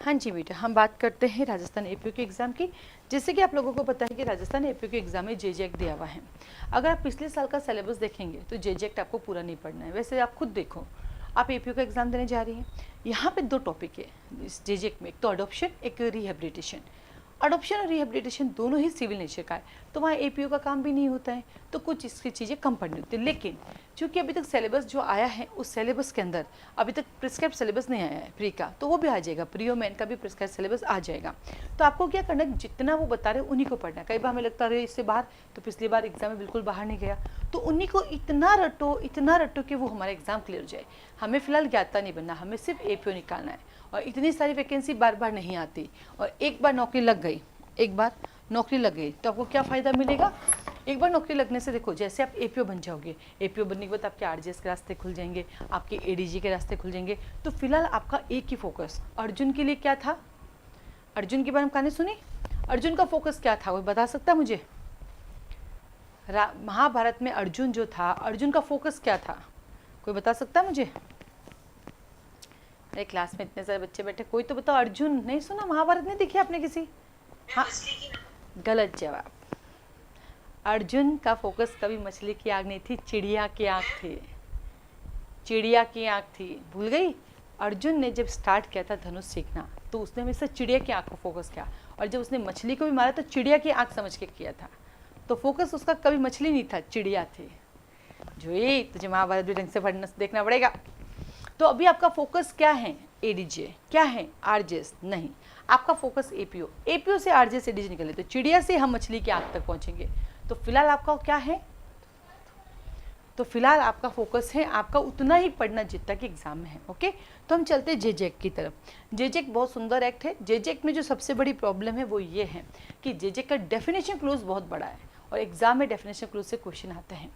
हाँ जी बेटा, हम बात करते हैं राजस्थान एपीयू के एग्ज़ाम की। जैसे कि आप लोगों को पता है कि राजस्थान एपीयू के एग्ज़ाम में जेजेक दिया हुआ है। अगर आप पिछले साल का सिलेबस देखेंगे तो जेजेक आपको पूरा नहीं पढ़ना है। वैसे आप खुद देखो, आप एपीयू का एग्ज़ाम देने जा रही हैं, यहाँ पे 2 टॉपिक है इस जेजेक में, एक तो अडॉप्शन, एक रिहेबिलिटेशन। अडॉप्शन और रिहेबिलिटेशन दोनों ही सिविल नेचर का है, तो वहाँ एपीयू का काम भी नहीं होता है, तो कुछ इसकी चीज़ें कम पढ़नी होती है। लेकिन चूँकि अभी तक सिलेबस जो आया है उस सिलेबस के अंदर अभी तक प्रिस्क्राइब सिलेबस नहीं आया है प्री का, तो वो भी आ जाएगा, प्री और मेन का भी प्रिस्क्राइब सिलेबस आ जाएगा। तो आपको क्या करना है, जितना वो बता रहे उन्हीं को पढ़ना है। कई बार हमें लगता रहे इससे बाहर, तो पिछली बार एग्जाम में बिल्कुल बाहर नहीं गया, तो उन्हीं को इतना रटो कि वो हमारा एग्जाम क्लियर हो जाए। हमें फिलहाल ज्ञाता नहीं बनना, हमें सिर्फ एपीओ निकालना है। और इतनी सारी वैकेंसी बार बार नहीं आती, और एक बार नौकरी लग गई, एक बार नौकरी लग गई तो आपको क्या फ़ायदा मिलेगा। एक बार नौकरी लगने से देखो, जैसे आप एपीओ बन जाओगे, एपीओ बनने के बाद आपके आरजीएस के रास्ते खुल जाएंगे, आपके एडीजी के रास्ते खुल जाएंगे। तो फिलहाल आपका एक ही फोकस, अर्जुन के लिए क्या था, अर्जुन के बारे में कहानी सुनी, अर्जुन का फोकस क्या था, कोई बता सकता है मुझे। महाभारत में अर्जुन जो था, अर्जुन का फोकस क्या था, कोई बता सकता है मुझे। मेरे क्लास में इतने सारे बच्चे बैठे, कोई तो बताओ। अर्जुन नहीं सुना, महाभारत नहीं देखी आपने किसी। हाँ, गलत जवाब। अर्जुन का फोकस कभी मछली की आग नहीं थी, चिड़िया की आग थी, चिड़िया की आग थी। भूल गई। अर्जुन ने जब स्टार्ट किया था धनुष सीखना, तो उसने हमेशा चिड़िया की आग को फोकस किया, और जब उसने मछली को भी मारा तो चिड़िया की आग समझ के किया था। तो फोकस उसका कभी मछली नहीं था, चिड़िया थी। जो ये तुझे महाभारत भी ढंग से पढ़ना देखना पड़ेगा। तो अभी आपका फोकस क्या है, एडीजे, क्या है आरजेएस, नहीं, आपका फोकस एपीओ। एपीओ से आरजेएस एडीजे निकले तो चिड़िया से हम मछली की आग तक पहुंचेंगे। तो फिलहाल आपका क्या है, तो फिलहाल आपका फोकस है आपका उतना ही पढ़ना जितना कि एग्जाम में है। ओके, तो हम चलते हैं जेजेक की तरफ। जेजेक बहुत सुंदर एक्ट है। जेजेक में जो सबसे बड़ी प्रॉब्लम है वो ये है कि जेजेक का डेफिनेशन क्लूज बहुत बड़ा है, और एग्जाम में डेफिनेशन क्लूज से क्वेश्चन आते हैं।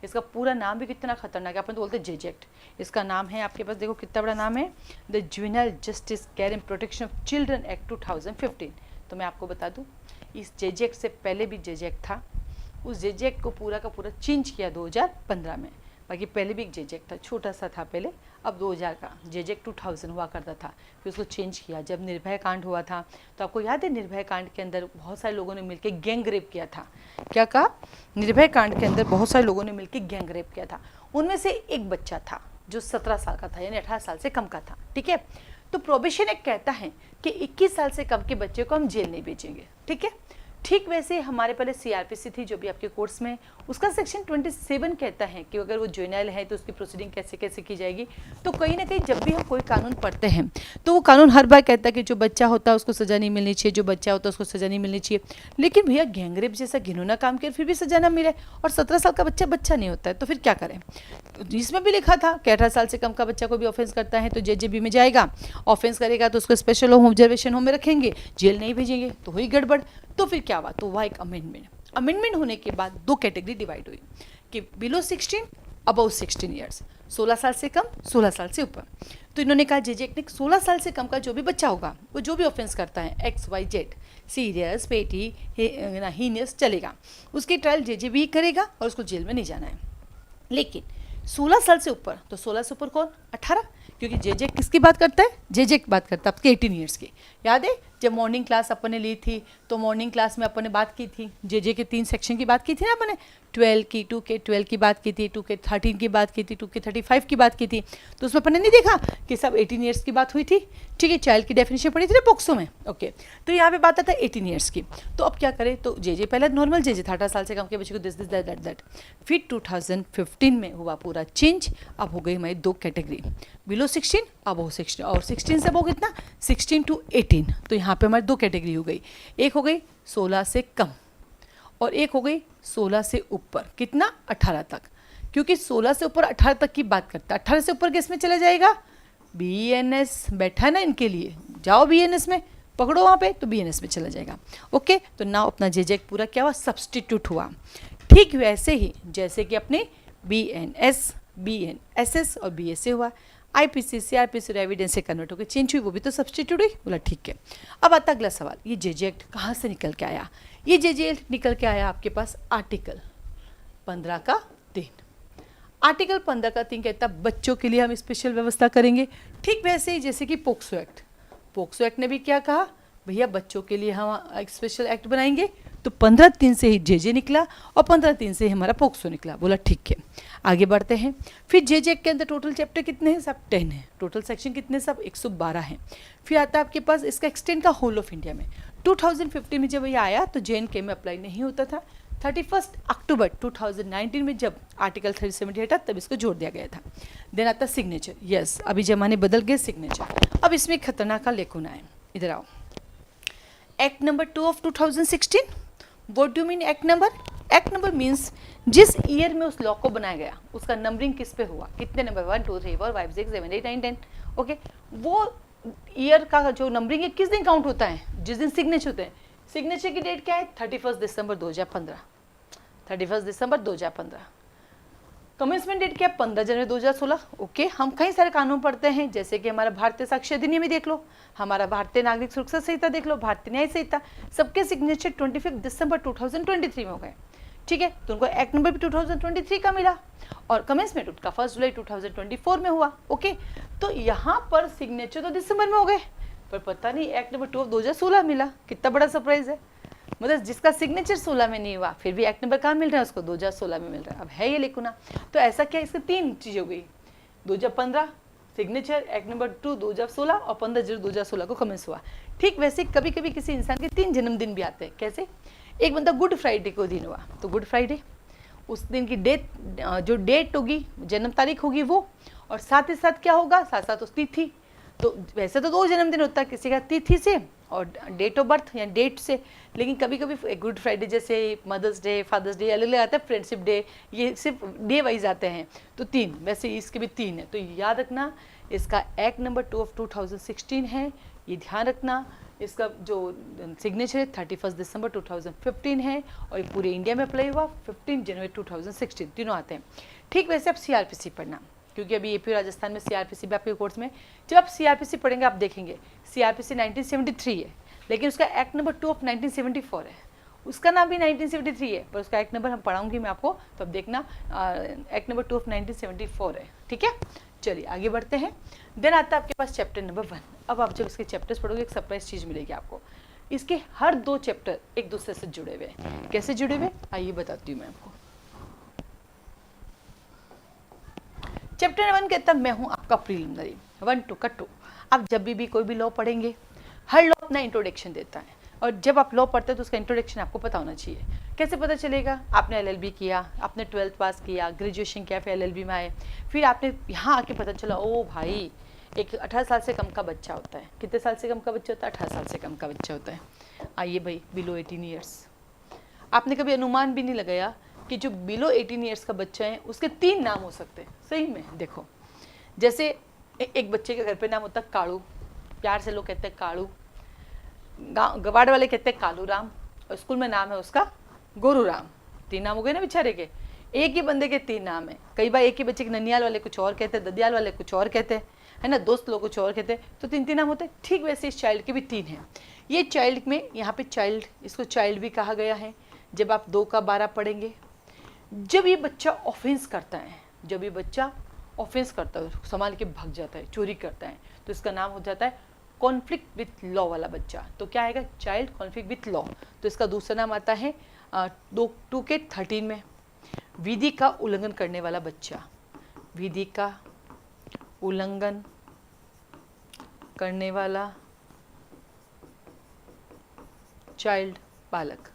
इसका पूरा नाम भी कितना खतरनाक है, अपन तो बोलते हैं जेजेक्ट। इसका नाम है, आपके पास देखो कितना बड़ा नाम है, the juvenile justice care and protection of children act 2015। तो मैं आपको बता दूँ, इस जेजेक्ट से पहले भी जेजेक्ट था, उस जेजेक्ट को पूरा का पूरा चेंज किया 2015 में। बाकी पहले भी एक जेजेक्ट था, छोटा सा था पहले, अब 2000 का जेजेक्ट 2000 हुआ करता था, फिर उसको चेंज किया। जब निर्भया कांड हुआ था, तो आपको याद है निर्भया कांड के अंदर बहुत सारे लोगों ने मिलकर गैंग रेप किया था। क्या कहा, निर्भया कांड के अंदर बहुत सारे लोगों ने मिलकर गैंग रेप किया था। उनमें से एक बच्चा था जो 17 साल का था, यानी 18 साल से कम का था। ठीक है, तो प्रोबेशन एक्ट कहता है कि 21 साल से कम के बच्चे को हम जेल नहीं भेजेंगे। ठीक है, ठीक वैसे हमारे पहले सीआरपीसी थी जो भी आपके कोर्स में, उसका सेक्शन 27 कहता है कि अगर वो जुवेनाइल है तो उसकी प्रोसीडिंग कैसे कैसे की जाएगी। तो कहीं ना कहीं जब भी हम कोई कानून पढ़ते हैं तो वो कानून हर बार कहता है कि जो बच्चा होता है उसको सज़ा नहीं मिलनी चाहिए, जो बच्चा होता है उसको सज़ा नहीं मिलनी चाहिए। लेकिन भैया गैंगरेप जैसा घिनौना काम किया फिर भी सज़ा ना मिले, और 17 साल का बच्चा बच्चा नहीं होता है, तो फिर क्या करें। तो इसमें भी लिखा था कि 18 साल से कम का बच्चा को भी ऑफेंस करता है तो जेजेबी में जाएगा, ऑफेंस करेगा तो उसको स्पेशल होम ऑब्जर्वेशन होम में रखेंगे, जेल नहीं भेजेंगे, तो हुई गड़बड़। तो फिर क्या हुआ, तो वह एक अमेंडमेंट होने के बाद 2 कैटेगरी डिवाइड हुई कि बिलो 16, अबव 16 ईयर्स, 16 साल से कम, 16 साल से ऊपर। तो इन्होंने कहा जेजेक ने 16 साल से कम का जो भी बच्चा होगा, वो जो भी ऑफेंस करता है XYZ, सीरियस, पेटी, हीनियस, चलेगा, उसकी ट्रायल जेजेबी करेगा और उसको जेल में नहीं जाना है। लेकिन 16 साल से ऊपर, तो 16 से ऊपर कौन, 18, क्योंकि जेजेक किसकी बात करता है, जेजेक बात करता है आपके 18 ईयर्स की। याद है जब मॉर्निंग क्लास अपन ने ली थी, तो मॉर्निंग क्लास में अपन ने बात की थी जेजे के 3 सेक्शन की बात की थी ना अपन ने, 12 की, 2K 12 की बात की थी, 2K 13 की बात की थी, 2K 35 की बात की थी। तो उसमें अपन ने नहीं देखा कि सब 18 ईयर्स की बात हुई थी। ठीक है, चाइल्ड की डेफिनेशन पड़ी थी ना बॉक्सों में। ओके, तो यहाँ पे बात आता है 18 ईयर्स की। तो अब क्या करें, तो जेजे पहले नॉर्मल जेजे था, 18 साल से कम के बच्चे को दिस दैट। फिर 2015 में हुआ पूरा चेंज, अब हो गई हमारी 2 कैटेगरी, बिलो 16, अबव 16, और 16 से अबव कितना, 16 to 18। तो यहाँ पे हमारी 2 कैटेगरी हो गई, एक हो गई 16 से कम और एक हो गई 16 से ऊपर, कितना, 18 तक। क्योंकि 16 से ऊपर 18 तक की बात करता है, 18 से ऊपर किस में चला जाएगा, BNS बैठा है ना इनके लिए, जाओ BNS में, पकड़ो वहाँ पे, तो BNS में चला जाएगा। ओके, तो नाउ अपना जेजेक पूरा क्या हुआ, सब्सटीट्यूट हुआ। ठीक वैसे ही जैसे कि अपने BNS, BNSS और BSA हुआ, IPC, CRPC एविडेंस से कन्वर्ट होकर चेंज हुई, वो भी तो सब्सटीट्यूट हुई। बोला ठीक है। अब आता अगला सवाल, ये जेजेक्ट कहाँ से निकल के आया, ये जेजेक्ट निकल के आया आपके पास आर्टिकल 15 का 3। आर्टिकल 15 का 3 कहता है बच्चों के लिए हम स्पेशल व्यवस्था करेंगे। ठीक वैसे ही जैसे कि पोक्सो एक्ट, पोक्सो एक्ट ने भी क्या कहा, भैया बच्चों के लिए हम एक स्पेशल एक्ट बनाएंगे, तो 15/3 से ही जेजे निकला और 15/3 से ही हमारा पोक्सो निकला। बोला ठीक है, आगे बढ़ते हैं। फिर जेजे के अंदर टोटल चैप्टर कितने हैं, सब 10 हैं। टोटल सेक्शन कितने, सब 112 हैं। फिर आता है आपके पास इसका एक्सटेंड का होल ऑफ इंडिया में। 2015 में जब ये आया तो JNK में अप्लाई नहीं होता था। 31 अक्टूबर 2019 में जब आर्टिकल 370 हटा तब इसको जोड़ दिया गया था। देन आता सिग्नेचर। यस, अभी जमाने बदल गए, सिग्नेचर। अब इसमें खतरनाक का लेखुना है, इधर आओ। Act number 2 of 2016। What do mean act number? Act number means जिस ईयर में उस लॉ को बनाया गया उसका नंबरिंग किस पे हुआ, कितने नंबर, 1 2 3 4 5 6 7 8 9 10। ओके, वो ईयर का जो नंबरिंग है किस दिन काउंट होता है, जिस दिन सिग्नेचर होते हैं। सिग्नेचर की डेट क्या है, 31 दिसंबर 2015। 31 दिसंबर 2015। कमेंसमेंट डेट क्या है, 15 जनवरी 2016। ओके, हम कई सारे कानून पढ़ते हैं, जैसे कि हमारा भारतीय साक्ष्य अधिनियम ही देख लो, हमारा भारतीय नागरिक सुरक्षा संहिता देख लो, भारतीय न्याय संहिता, सबके सिग्नेचर 25 दिसंबर 2023 में हो गए। ठीक है, तो उनको एक्ट नंबर भी 2023 का मिला और कमेंसमेंट उनका 1 जुलाई 2024 में हुआ। ओके, तो यहाँ पर सिग्नेचर तो दिसंबर में हो गए, पर पता नहीं एक्ट नंबर 2 ऑफ 2016 मिला। कितना बड़ा सरप्राइज है, मतलब जिसका सिग्नेचर 16 में नहीं हुआ फिर भी एक्ट नंबर कहाँ मिल रहा है उसको, 2016 में मिल रहा है। अब है ये लेकुना। तो ऐसा क्या, इसकी 3 चीज़ हो गई, 2015 सिग्नेचर, एक्ट नंबर 2 2016 और 15 जनवरी 2016 को कमेंस हुआ। ठीक वैसे कभी कभी किसी इंसान के 3 जन्मदिन भी आते हैं। कैसे, एक बंदा गुड फ्राइडे को दिन हुआ तो गुड फ्राइडे, उस दिन की डेट, जो डेट होगी, जन्म तारीख होगी वो, और साथ ही साथ क्या होगा, साथ साथ उस तिथि। तो वैसे तो 2 जन्मदिन होता है, किसी का तिथि से और डेट ऑफ बर्थ या डेट से, लेकिन कभी कभी गुड फ्राइडे जैसे मदर्स डे, फादर्स डे अलग अलग आता है, फ्रेंडशिप डे, ये सिर्फ डे वाइज आते हैं। तो 3, वैसे इसके भी 3 है। तो याद रखना इसका एक्ट नंबर 2 ऑफ 2016 है, ये ध्यान रखना। इसका जो सिग्नेचर है 31 दिसंबर 2015 है और ये पूरे इंडिया में अप्लाई हुआ 15 जनवरी 2016, तीनों आते हैं। ठीक वैसे आप CRPC पढ़ना, क्योंकि अभी AP राजस्थान में CRPC भी आपके कोर्स में, जब आप CRPC पढ़ेंगे आप देखेंगे CRPC 1973 है, लेकिन उसका एक्ट नंबर 2 ऑफ 1974 है। उसका नाम भी 1973 है, पर उसका एक्ट नंबर हम पढ़ाऊंगी मैं आपको, तो अब देखना एक्ट नंबर 2 ऑफ 1974 है। ठीक है, चलिए आगे बढ़ते हैं। देन आता है आपके पास चैप्टर नंबर 1। अब आप जब इसके चैप्टर्स पढ़ोगे एक सरप्राइज चीज़ मिलेगी आपको, इसके हर 2 चैप्टर एक दूसरे से जुड़े हुए हैं। कैसे जुड़े हुए, आइए बताती हूँ मैं आपको। चैप्टर 1 कहता है मैं हूँ आपका प्रीलिमिनरी, 1 2 का 2। आप जब भी कोई भी लॉ पढ़ेंगे, हर लॉ अपना इंट्रोडक्शन देता है, और जब आप लॉ पढ़ते हैं तो उसका इंट्रोडक्शन आपको पता होना चाहिए। कैसे पता चलेगा, आपने LLB किया, आपने 12th पास किया, ग्रेजुएशन किया, फिर LLB में आए, फिर आपने यहाँ आके पता चला ओ भाई एक 18 साल से कम का बच्चा होता है। कितने साल से कम का बच्चा होता है, 18 साल से कम का बच्चा होता है। आइए भाई, बिलो 18 ईयर्स। आपने कभी अनुमान भी नहीं लगाया कि जो बिलो 18 ईयर्स का बच्चा है उसके 3 नाम हो सकते हैं। सही में देखो, जैसे एक बच्चे के घर पे नाम होता है कालू, प्यार से लोग कहते हैं कालू, गवाड़ वाले कहते हैं कालू राम, और स्कूल में नाम है उसका गोरू राम। 3 नाम हो गए ना बेचारे के, एक ही बंदे के 3 नाम है। कई बार एक ही बच्चे के ननियाल वाले कुछ और कहते हैं, ददियाल वाले कुछ और कहते हैं, है ना, दोस्त लोग कुछ और कहते हैं, तो 3 नाम होते हैं। ठीक वैसे इस चाइल्ड के भी 3 हैं। ये चाइल्ड में यहाँ पे चाइल्ड, इसको चाइल्ड भी कहा गया है। जब आप 2 का 12 पढ़ेंगे, जब ये बच्चा ऑफेंस करता है, जब ये बच्चा ऑफेंस करता है, संभाल के भाग जाता है, चोरी करता है, तो इसका नाम हो जाता है कॉन्फ्लिक्ट विथ लॉ वाला बच्चा। तो क्या आएगा, चाइल्ड कॉन्फ्लिक्ट विथ लॉ। तो इसका दूसरा नाम आता है 2 के 13 में विधि का उल्लंघन करने वाला बच्चा, विधि का उल्लंघन करने वाला चाइल्ड, बालक।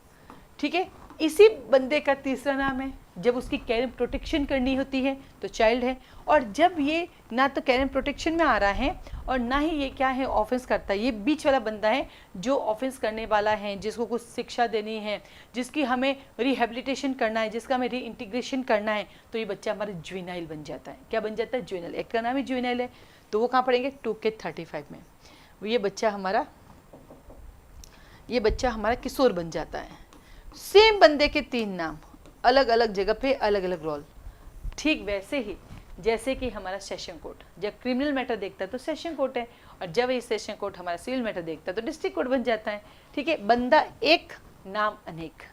ठीक है, इसी बंदे का तीसरा नाम है, जब उसकी कैरियर प्रोटेक्शन करनी होती है तो चाइल्ड है, और जब ये ना तो कैरियर प्रोटेक्शन में आ रहा है और ना ही ये क्या है ऑफेंस करता है, ये बीच वाला बंदा है जो ऑफेंस करने वाला है, जिसको कुछ शिक्षा देनी है, जिसकी हमें रिहेबिलिटेशन करना है, जिसका हमें रीइंटीग्रेशन करना है, तो ये बच्चा हमारा जुवेनाइल बन जाता है। क्या बन जाता है, जुवेनाइल। एक्ट का नाम ही जुवेनाइल है। तो वो कहाँ पढ़ेंगे, 2 के 35 में। ये बच्चा हमारा किशोर बन जाता है। सेम बंदे के 3 नाम, अलग अलग जगह पे अलग अलग रोल। ठीक वैसे ही जैसे कि हमारा सेशन कोर्ट जब क्रिमिनल मैटर देखता है तो सेशन कोर्ट है, और जब ये सेशन कोर्ट हमारा सिविल मैटर देखता है तो डिस्ट्रिक्ट कोर्ट बन जाता है। ठीक है, बंदा एक, नाम अनेक।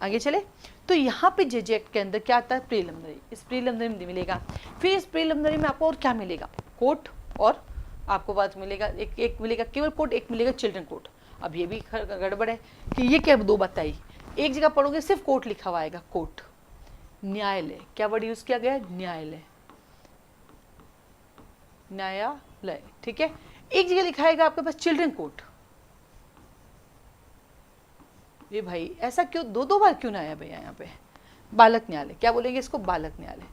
आगे चले, तो यहाँ पे जेजे एक्ट के अंदर क्या आता है, प्रीलिमिनरी। इस प्रीलिमिनरी में मिलेगा। फिर इस प्रीलिमिनरी में आपको और क्या मिलेगा, कोर्ट और आपको बात मिलेगा, एक मिलेगा केवल कोर्ट, एक मिलेगा चिल्ड्रन कोर्ट। अब ये भी गड़बड़ है कि ये क्या दो बताई, एक जगह पढ़ोगे सिर्फ कोर्ट लिखा हुआ आएगा, कोर्ट। न्यायालय, क्या वर्ड यूज किया गया है, न्यायालय, न्यायालय, ठीक है। एक जगह लिखा आएगा आपके पास चिल्ड्रन कोर्ट। ये भाई ऐसा क्यों दो बार क्यों ना आया भैया यहाँ पे, बालक न्यायालय, क्या बोलेंगे इसको, बालक न्यायालय।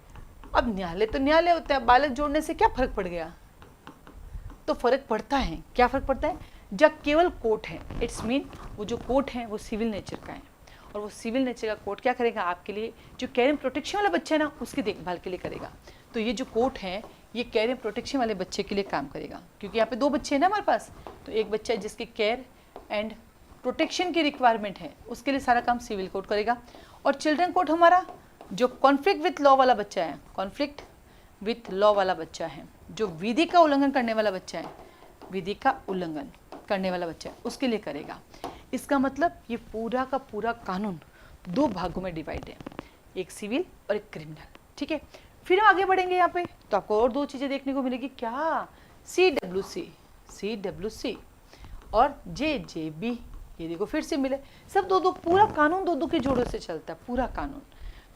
अब न्यायालय तो न्यायालय होता है, बालक जोड़ने से क्या फर्क पड़ गया, तो फर्क पड़ता है। क्या फर्क पड़ता है, जब केवल कोर्ट है, इट्स मीन वो जो कोर्ट है वो सिविल नेचर का है, और वो सिविल नेचर का कोर्ट क्या करेगा, आपके लिए जो केयर एंड प्रोटेक्शन वाला बच्चा है ना उसकी देखभाल के लिए करेगा। तो ये जो कोर्ट है ये केयर एंड प्रोटेक्शन वाले बच्चे के लिए काम करेगा, क्योंकि यहाँ पे दो बच्चे हैं ना हमारे पास, तो एक बच्चा है जिसकी केयर एंड प्रोटेक्शन की रिक्वायरमेंट है, उसके लिए सारा काम सिविल कोर्ट करेगा। और चिल्ड्रन कोर्ट हमारा जो कॉन्फ्लिक्ट विथ लॉ वाला बच्चा है, कॉन्फ्लिक्ट विथ लॉ वाला बच्चा है, जो विधि का उल्लंघन करने वाला बच्चा है, विधि का उल्लंघन करने वाला बच्चा है, उसके लिए करेगा। इसका मतलब ये पूरा का पूरा कानून दो भागों में डिवाइड है, एक सिविल और एक क्रिमिनल, ठीक है। फिर हम आगे बढ़ेंगे यहाँ पे तो आपको और दो चीज़ें देखने को मिलेगी, क्या, CWC और JJB, ये देखो फिर से मिले, सब दो पूरा कानून दो के जोड़ों से चलता है, पूरा कानून।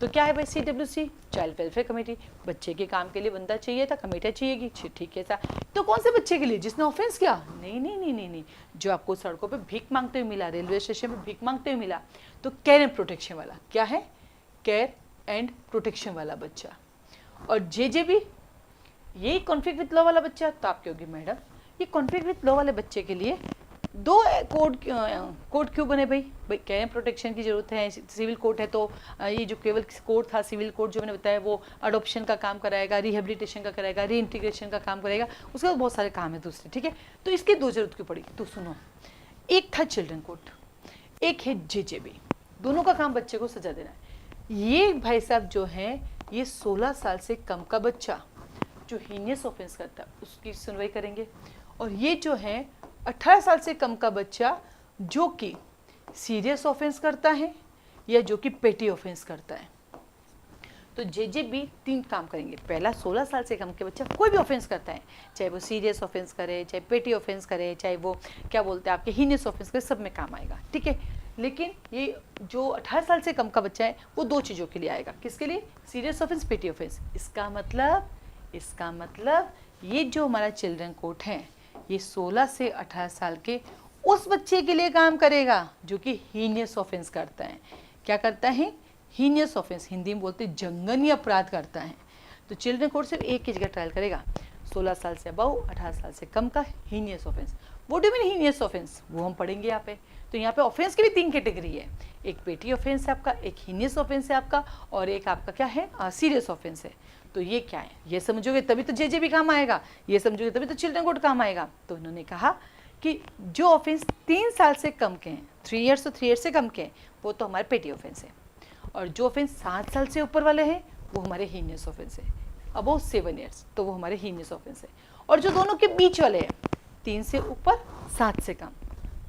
तो क्या है भाई, CWC चाइल्ड वेलफेयर कमेटी, बच्चे के काम के लिए बंदा चाहिए था, कमेटी चाहिएगी, ठीक है सर। तो कौन से बच्चे के लिए, जिसने ऑफेंस किया, नहीं, जो आपको सड़कों पे भीख मांगते हुए मिला, रेलवे स्टेशन पे भीख मांगते हुए मिला, तो केयर एंड प्रोटेक्शन वाला, क्या है, केयर एंड प्रोटेक्शन वाला बच्चा। और JJB यही कॉन्फ्लिक्ट विथ लॉ वाला बच्चा। तो आप कहोगे मैडम ये कॉन्फ्लिक्ट विथ लॉ वाले बच्चे के लिए दो कोड क्यों बने भाई केयर एंड प्रोटेक्शन की जरूरत है, सिविल कोर्ट है, तो ये जो केवल कोर्ट था, सिविल कोर्ट जो मैंने बताया वो अडॉप्शन का काम कराएगा, रिहेबिलिटेशन का कराएगा, रीइंटीग्रेशन का काम करेगा, उसके बाद बहुत सारे काम है दूसरे, ठीक है। तो इसकी दो जरूरत क्यों पड़ी, तो सुनो, एक था चिल्ड्रन कोर्ट, एक है JJB, दोनों का काम बच्चे को सजा देना है। ये भाई साहब जो है ये 16 साल से कम का बच्चा जो हीनियस ऑफेंस करता है उसकी सुनवाई करेंगे, और ये जो है 18 साल से कम का बच्चा जो कि सीरियस ऑफेंस करता है या जो कि पेटी ऑफेंस करता है। तो JJB 3 काम करेंगे। पहला, 16 साल से कम के बच्चा कोई भी ऑफेंस करता है, चाहे वो सीरियस ऑफेंस करे, चाहे पेटी ऑफेंस करे, चाहे वो क्या बोलते हैं आपके हीनियस ऑफेंस करे, सब में काम आएगा, ठीक है। लेकिन ये जो 18 साल से कम का बच्चा है वो दो चीज़ों के लिए आएगा, किसके लिए, सीरियस ऑफेंस, पेटी ऑफेंस। इसका मतलब ये जो हमारा चिल्ड्रन कोर्ट है ये 16 से 18 साल के उस बच्चे के लिए काम करेगा जो कि हीनियस ऑफेंस करता है। क्या करता है, हीनियस ऑफेंस, हिंदी में बोलते जघन्य अपराध करता है। तो चिल्ड्रन कोर्ट सिर्फ एक ही जगह ट्रायल करेगा, 16 साल से अबव, 18 साल से कम का heinous offence. What do mean heinous offence, वो हम पढ़ेंगे यहाँ पे। तो यहाँ पे ऑफेंस की भी 3 कैटेगरी है, एक पेटी ऑफेंस है आपका, एक हीनियस ऑफेंस है आपका, और एक आपका क्या है, सीरियस ऑफेंस है। तो ये क्या है, ये समझोगे तभी तो JJB काम आएगा, ये समझोगे तभी तो चिल्ड्रन कोर्ट काम आएगा। तो इन्होंने कहा कि जो ऑफेंस 3 साल से कम के हैं, 3 इयर्स तो 3 इयर्स से कम के हैं, वो तो हमारे पेटी ऑफेंस है, और जो ऑफेंस 7 साल से ऊपर वाले हैं वो हमारे हीनियस ऑफेंस है, अबव 7 इयर्स तो वो हमारे हीनियस ऑफेंस है। और जो दोनों के बीच वाले हैं, 3 से ऊपर 7 से कम,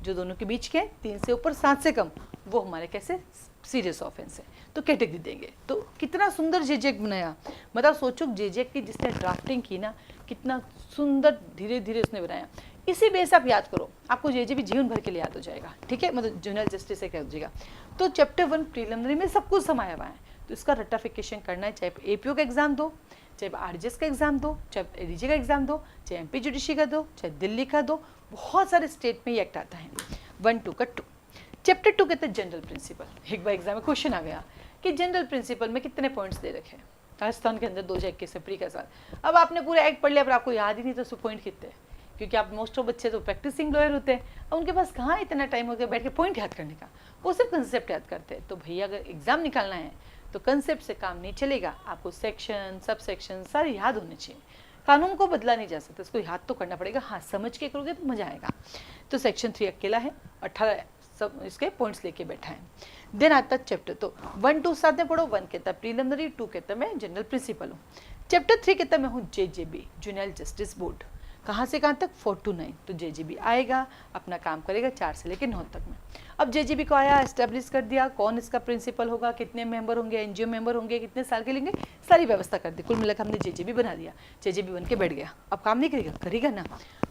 जो दोनों के बीच के 3 से ऊपर 7 से कम, वो हमारे कैसे, सीरियस ऑफेंस है। तो कैटेगरी देंगे। तो कितना सुंदर JJAC बनाया, मतलब सोचो JJAC की जिसने ड्राफ्टिंग की ना, कितना सुंदर धीरे धीरे उसने बनाया। इसी बेस आप याद करो, आपको JJB जीवन भर के लिए याद हो जाएगा, ठीक है, मतलब जुवेनाइल जस्टिस से क्या हो जाएगा। तो चैप्टर 1 प्रीलिमिनरी में सब कुछ समाया हुआ है, तो इसका रट्टाफिकेशन करना है, चाहे APO का एग्जाम दो, चाहे RGS का एग्जाम दो, चाहे LG का एग्जाम दो, चाहे MP जुडिशरी का दो, चाहे दिल्ली का दो, बहुत सारे स्टेट में ये एक्ट आता है। 1-2 का 2। चैप्टर 2 कहते हैं जनरल प्रिंसिपल। एक बार एग्जाम में क्वेश्चन आ गया कि जनरल प्रिंसिपल में कितने पॉइंट्स दे रखे हैं, राजस्थान के अंदर 2021 से प्री का साल। अब आपने पूरा एक्ट पढ़ लिया पर आपको याद ही नहीं तो उसके पॉइंट कितने, क्योंकि आप मोस्ट ऑफ बच्चे तो प्रैक्टिसिंग लॉयर होते हैं, अब उनके पास कहाँ इतना टाइम होता है बैठ के पॉइंट याद करने का, वो सिर्फ कंसेप्ट याद करते हैं। तो भैया अगर एग्जाम निकालना है तो कंसेप्ट से काम नहीं चलेगा, आपको सेक्शन, सब सेक्शन सारे याद होने चाहिए। कानून को बदला नहीं जा सकता, इसको याद तो करना पड़ेगा, हाँ समझ के करोगे तो मजा आएगा। तो सेक्शन 3 अकेला है, 18 सब इसके पॉइंट्स लेके बैठा है। देन आता चैप्टर, तो 1-2 साथ में पढ़ो। 1 कहता है प्रीलिमिनरी, 2 कहता है मैं जनरल प्रिंसिपल हूँ, चैप्टर 3 कहता है मैं हूँ JJB जुवेनाइल जस्टिस बोर्ड। कहाँ से कहाँ तक 4 to 9। तो JJB आएगा, अपना काम करेगा 4 से लेकर 9 तक में। अब JJB को आया, एस्टेब्लिश कर दिया, कौन इसका प्रिंसिपल होगा, कितने मेंबर होंगे, NGO मेंबर होंगे, कितने साल के लेंगे, सारी व्यवस्था कर दी। कुल मिलाकर हमने JJB बना दिया, JJB बन के बैठ गया। अब काम नहीं करेगा, करेगा ना।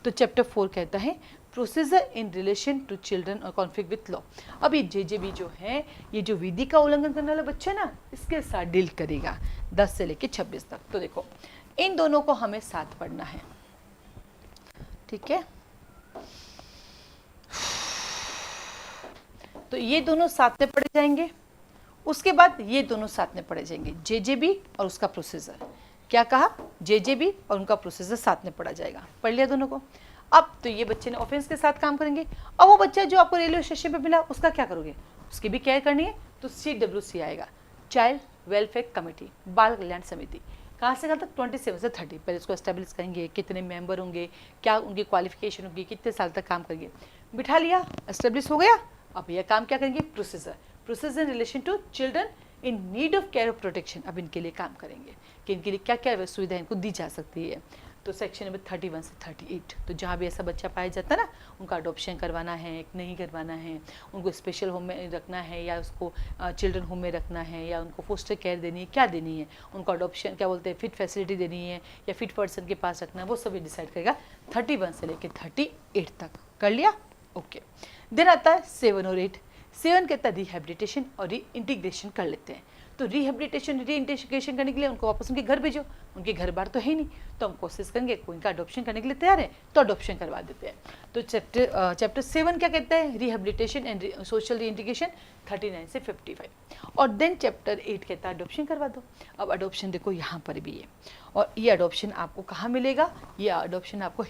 तो चैप्टर 4 कहता है procedure in relation to children और कॉन्फ्लिक्ट विथ लॉ। अब ये JJB जो है, ये जो विधि का उल्लंघन करने वाला बच्चा ना, इसके साथ डील करेगा 10 से लेकर 26 तक। तो देखो इन दोनों को हमें साथ पढ़ना है, ठीक है। तो ये दोनों साथ में पढ़े जाएंगे, उसके बाद ये दोनों साथ में पढ़े जाएंगे, JJB और उसका प्रोसीजर। क्या कहा, JJB और उनका प्रोसीजर साथ में पढ़ा जाएगा। पढ़ लिया दोनों को। अब तो ये बच्चे ने ऑफेंस के साथ काम करेंगे। अब वो बच्चा जो आपको रेलवे स्टेशन पे मिला, उसका क्या करोगे, उसकी भी केयर करनी है। तो CWC आएगा, चाइल्ड वेलफेयर कमेटी, बाल कल्याण समिति। कहाँ से कहाँ तक, 27 से 30। पहले उसको एस्टेब्लिश करेंगे, कितने मेंबर होंगे, क्या उनकी क्वालिफिकेशन होगी, कितने साल तक काम करेंगे। बिठा लिया, एस्टेब्लिश हो गया। अब यह काम क्या करेंगे, procedure, procedure in relation to children in need of care of protection. अब इनके लिए काम करेंगे कि इनके लिए क्या क्या सुविधा इनको दी जा सकती है। तो सेक्शन नंबर 31 से 38। तो जहाँ भी ऐसा बच्चा पाया जाता है ना, उनका अडॉप्शन करवाना है, नहीं करवाना है, उनको स्पेशल होम में रखना है या उसको चिल्ड्रन होम में रखना है, या उनको फोस्टर केयर देनी है, क्या देनी है, उनको अडॉप्शन क्या बोलते हैं, फिट फैसिलिटी देनी है या फिट पर्सन के पास रखना है, वो सभी डिसाइड करेगा 31 से लेकर 38 तक। कर लिया, ओके। देन आता है 7 और 8। 7 कहता है रिहेबिलिटेशन और री इंटीग्रेशन कर लेते हैं। तो रिहेबिलिटेशन री इंटीग्रेशन करने के लिए उनको वापस उनके घर भेजो, उनके घर बार तो है नहीं, तो हम कोशिश करेंगे कोई इनका अडॉप्शन करने के लिए तैयार है तो अडॉप्शन करवा देते हैं। तो चैप्टर 7 क्या कहता है, रिहेबिलिटेशन एंड सोशल री इंटीग्रेशन 39 से 55। और देन चैप्टर 8 कहता है अडॉप्शन करवा दो। अब अडॉप्शन देखो यहाँ पर भी है, और ये अडॉप्शन आपको कहाँ मिलेगा, ये अडॉप्शन आपको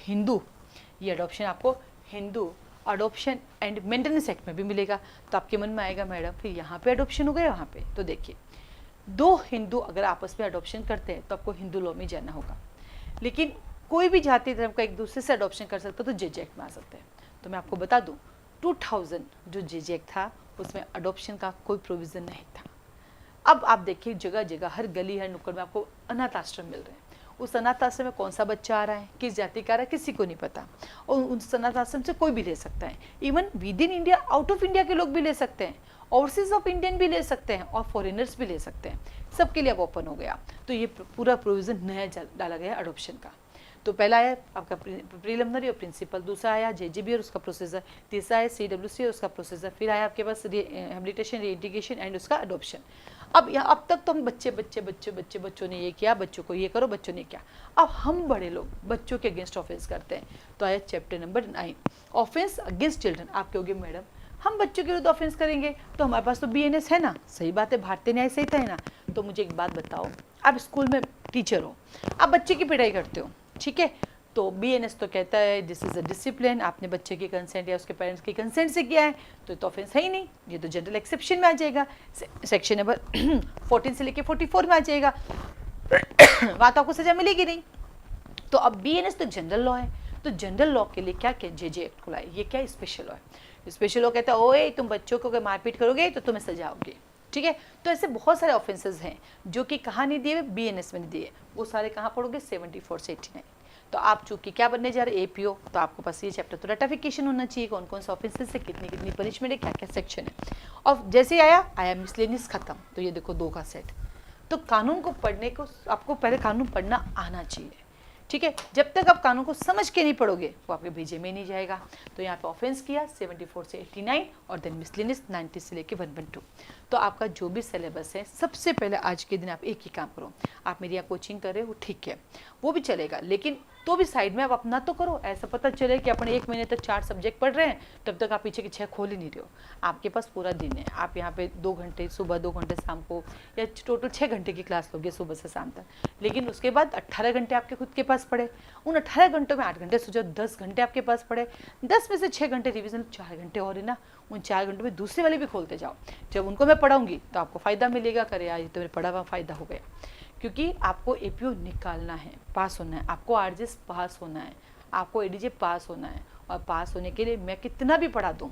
Hindu adoption and maintenance act में भी मिलेगा। तो आपके मन में आएगा मैडम फिर यहाँ पे अडॉप्शन हो गया, यहाँ पे। तो देखिए, दो हिंदू अगर आपस में अडॉप्शन करते हैं तो आपको हिंदू लॉ में जाना होगा, लेकिन कोई भी जाति धर्म का एक दूसरे से अडॉप्शन कर सकता है तो JJ एक्ट में आ सकते हैं। तो मैं आपको बता दूं 2000 जो JJ एक्ट था उसमें अडॉप्शन का कोई प्रोविज़न नहीं था। अब आप देखिए जगह जगह हर गली हर नुक्कड़ में आपको अनाथ आश्रम मिल रहे हैं। उस अनाथ आश्रम में कौन सा बच्चा आ रहा है, किस जाति का आ रहा है, किसी को नहीं पता, और उस अनाथ आश्रम से कोई भी ले सकता है। Even with in India, out of India के लोग भी ले सकते हैं, ओवरसीज ऑफ इंडियन भी ले सकते हैं, और फॉरेनर्स भी ले सकते हैं। सबके लिए अब ओपन हो गया। तो ये पूरा प्रोविज़न नया डाला गया अडॉप्शन का। तो पहला आया आपका प्रीलिमिनरी और प्रिंसिपल, दूसरा आया JJB और उसका प्रोसीजर, तीसरा है CWC और उसका प्रोसीजर, फिर आया आपके पास रिहेबिलिटेशन रीइंटीग्रेशन एंड उसका अडॉप्शन। अब तक तो हम बच्चों ने ये किया, बच्चों को ये करो, बच्चों ने क्या। अब हम बड़े लोग बच्चों के अगेंस्ट ऑफेंस करते हैं। तो आया chapter number 9, offence against children. आप कहोगे मैडम हम बच्चों के विरुद्ध ऑफेंस करेंगे तो हमारे पास तो BNS है ना। सही बात है, भारतीय न्याय संहिता है ना। तो मुझे एक बात बताओ, आप स्कूल में टीचर हो, आप बच्चे की पिटाई करते हो, ठीक है, तो BNS तो कहता है दिस इज अ डिसिप्लिन, आपने बच्चे की कंसेंट या उसके पेरेंट्स की कंसेंट से किया है तो ऑफेंस है ही नहीं, ये तो जनरल एक्सेप्शन में आ जाएगा, सेक्शन नंबर 14 से लेके 44 में आ जाएगा, वहाँ तो आपको सजा मिलेगी नहीं। तो अब BNS तो जनरल लॉ है, तो जनरल लॉ के लिए क्या क्या JJ एक्ट खुला है, ये क्या स्पेशल लॉ है। स्पेशल लॉ कहता है ओए तुम बच्चों को अगर मारपीट करोगे तो तुम्हें सजा होगी, ठीक है। तो ऐसे बहुत सारे ऑफेंसेस हैं जो कि कहाँ नहीं दिए, BNS में नहीं दिए, वो सारे कहाँ पढ़ोगे 74 से 89। तो आप चूंकि क्या बनने जा रहे APO, तो आपको पास ये चैप्टर तो रेटिफिकेशन होना चाहिए, कौन कौन से ऑफेंसेस है, कितनी कितनी पनिशमेंट है, क्या क्या सेक्शन है। और जैसे ही आया मिसलेनियस खत्म। तो ये देखो 2 का सेट। तो कानून को पढ़ने को आपको पहले कानून पढ़ना आना चाहिए, ठीक है। जब तक आप कानून को समझ के नहीं पढ़ोगे वो आपके भेजे में नहीं जाएगा। तो यहाँ पे ऑफेंस किया 74 से 89 और देन मिसलेनियस 90 से लेके 112। तो आपका जो भी सिलेबस है, सबसे पहले आज के दिन आप एक ही काम करो, आप मेरी यहाँ कोचिंग कर रहे हो ठीक है, वो भी चलेगा, लेकिन तो भी साइड में आप अपना तो करो। ऐसा पता चले कि अपने 1 महीने तक 4 सब्जेक्ट पढ़ रहे हैं, तब तक आप पीछे के 6 खोल ही नहीं रहे हो। आपके पास पूरा दिन है, आप यहाँ पे 2 घंटे सुबह, 2 घंटे शाम को, या टोटल 6 घंटे की क्लास लोगे सुबह से शाम तक। लेकिन उसके बाद 18 घंटे आपके खुद के पास पढ़े, उन 18 घंटों में 8 घंटे सोचो 10 घंटे आपके पास पढ़े, 10 में से 6 घंटे रिविजन, 4 घंटे और है ना, उन 4 घंटों में दूसरे वाले भी खोलते जाओ। जब उनको मैं पढ़ाऊंगी तो आपको फ़ायदा मिलेगा, करे यार ये तो मेरे पढ़ा हुआ फ़ायदा हो गया। क्योंकि आपको APO निकालना है, पास होना है, आपको RJS पास होना है, आपको ADJ पास होना है, और पास होने के लिए मैं कितना भी पढ़ा दूँ,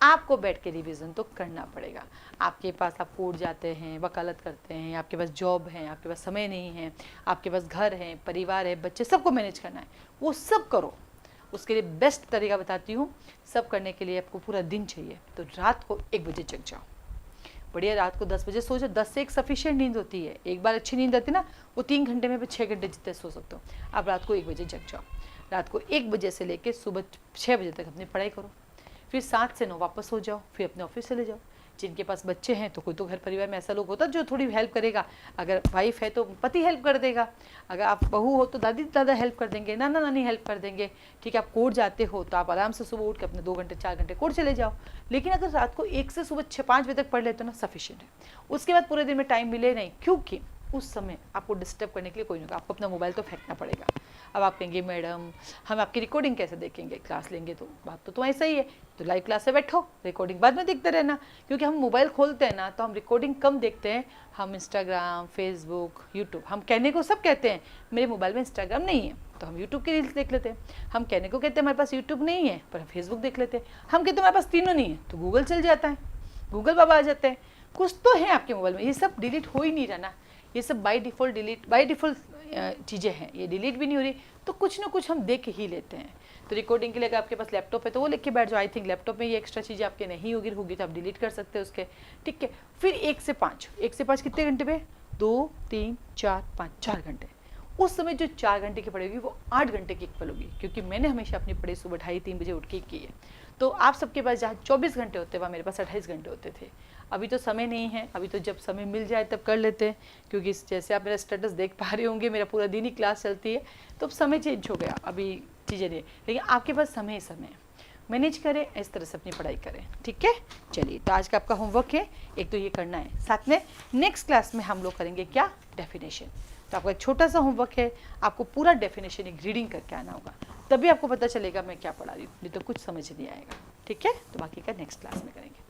आपको बैठ के रिवीजन तो करना पड़ेगा। आपके पास आप कोर्ट जाते हैं, वकालत करते हैं, आपके पास जॉब है, आपके पास समय नहीं है, आपके पास घर है, परिवार है, बच्चे, सबको मैनेज करना है, वो सब करो। उसके लिए बेस्ट तरीका बताती हूँ। सब करने के लिए आपको पूरा दिन चाहिए, तो रात को 1 बजे जग जाओ, बढ़िया। रात को 10 बजे सो जाओ। 10 से एक सफिशिएंट नींद होती है। एक बार अच्छी नींद आती है ना, वो 3 घंटे में 6 घंटे जितने सो सकते हो। आप रात को 1 बजे जग जाओ। रात को 1 बजे से लेकर सुबह 6 बजे तक अपनी पढ़ाई करो। फिर 7 से 9 वापस हो जाओ, फिर अपने ऑफिस चले जाओ। जिनके पास बच्चे हैं तो कोई तो घर परिवार में ऐसा लोग होता है जो थोड़ी हेल्प करेगा। अगर वाइफ है तो पति हेल्प कर देगा, अगर आप बहू हो तो दादी दादा हेल्प कर देंगे, नाना नानी हेल्प कर देंगे। ठीक है, आप कोर्ट जाते हो तो आप आराम से सुबह उठ के अपने 2 घंटे 4 घंटे कोर्ट चले जाओ। लेकिन अगर रात को 1 से सुबह 6-5 बजे तक पढ़ लेते हो ना, सफिशिएंट है। उसके बाद पूरे दिन में टाइम मिले नहीं, क्योंकि उस समय आपको डिस्टर्ब करने के लिए कोई नहीं होगा। आपको अपना मोबाइल तो फेंकना पड़ेगा। अब आप कहेंगे मैडम हम आपकी रिकॉर्डिंग कैसे देखेंगे, क्लास लेंगे तो बात तो ऐसा ही है। तो लाइव क्लास से बैठो, रिकॉर्डिंग बाद में देखते रहना। क्योंकि हम मोबाइल खोलते हैं ना तो हम रिकॉर्डिंग कम देखते हैं। हम इंस्टाग्राम, फेसबुक, यूट्यूब, हम कहने को सब कहते हैं मेरे मोबाइल में इंस्टाग्राम नहीं है तो हम यूट्यूब की रील्स देख लेते हैं। हम कहने को कहते हैं हमारे पास यूट्यूब नहीं है पर हम फेसबुक देख लेते हैं। हम कहते हैं हमारे पास तीनों नहीं है तो गूगल चल जाता है, गूगल बाबा आ जाते हैं। कुछ तो है आपके मोबाइल में, ये सब डिलीट हो ही नहीं रहा ना। ये सब बाय डिफ़ॉल्ट चीज़ें हैं, ये डिलीट भी नहीं हो रही। तो कुछ ना कुछ हम देख ही लेते हैं। तो रिकॉर्डिंग के लिए अगर आपके पास लैपटॉप है तो वो लेके के बैठ जाओ। आई थिंक लैपटॉप में ये एक्स्ट्रा चीज़ें आपके नहीं होगी तो आप डिलीट कर सकते हैं उसके। ठीक है, फिर 1 से 5 कितने घंटे पे? 2, 3, 4, 5, 4 घंटे। उस समय जो 4 घंटे की पढ़ाई होगी वो 8 घंटे की इक्वल होगी, क्योंकि मैंने हमेशा अपनी पढ़ाई सुबह 2:30-3 बजे उठ के की है। तो आप सबके पास जहाँ 24 घंटे होते वहाँ मेरे पास 28 घंटे होते थे। अभी तो समय नहीं है, अभी तो जब समय मिल जाए तब कर लेते हैं। क्योंकि जैसे आप मेरा स्टेटस देख पा रहे होंगे, मेरा पूरा दिन ही क्लास चलती है, तो अब समय चेंज हो गया, अभी चीज़ें नहीं। लेकिन आपके पास समय मैनेज करें, इस तरह से अपनी पढ़ाई करें। ठीक है, चलिए तो आज का आपका होमवर्क है, एक तो ये करना है। साथ में नेक्स्ट क्लास में हम लोग करेंगे क्या? डेफिनेशन। तो आपका एक छोटा सा होमवर्क है, आपको पूरा डेफिनेशन एक रीडिंग करके आना होगा, तभी आपको पता चलेगा मैं क्या पढ़ा रही हूँ, नहीं तो कुछ समझ नहीं आएगा। ठीक है, तो बाकी का नेक्स्ट क्लास में करेंगे।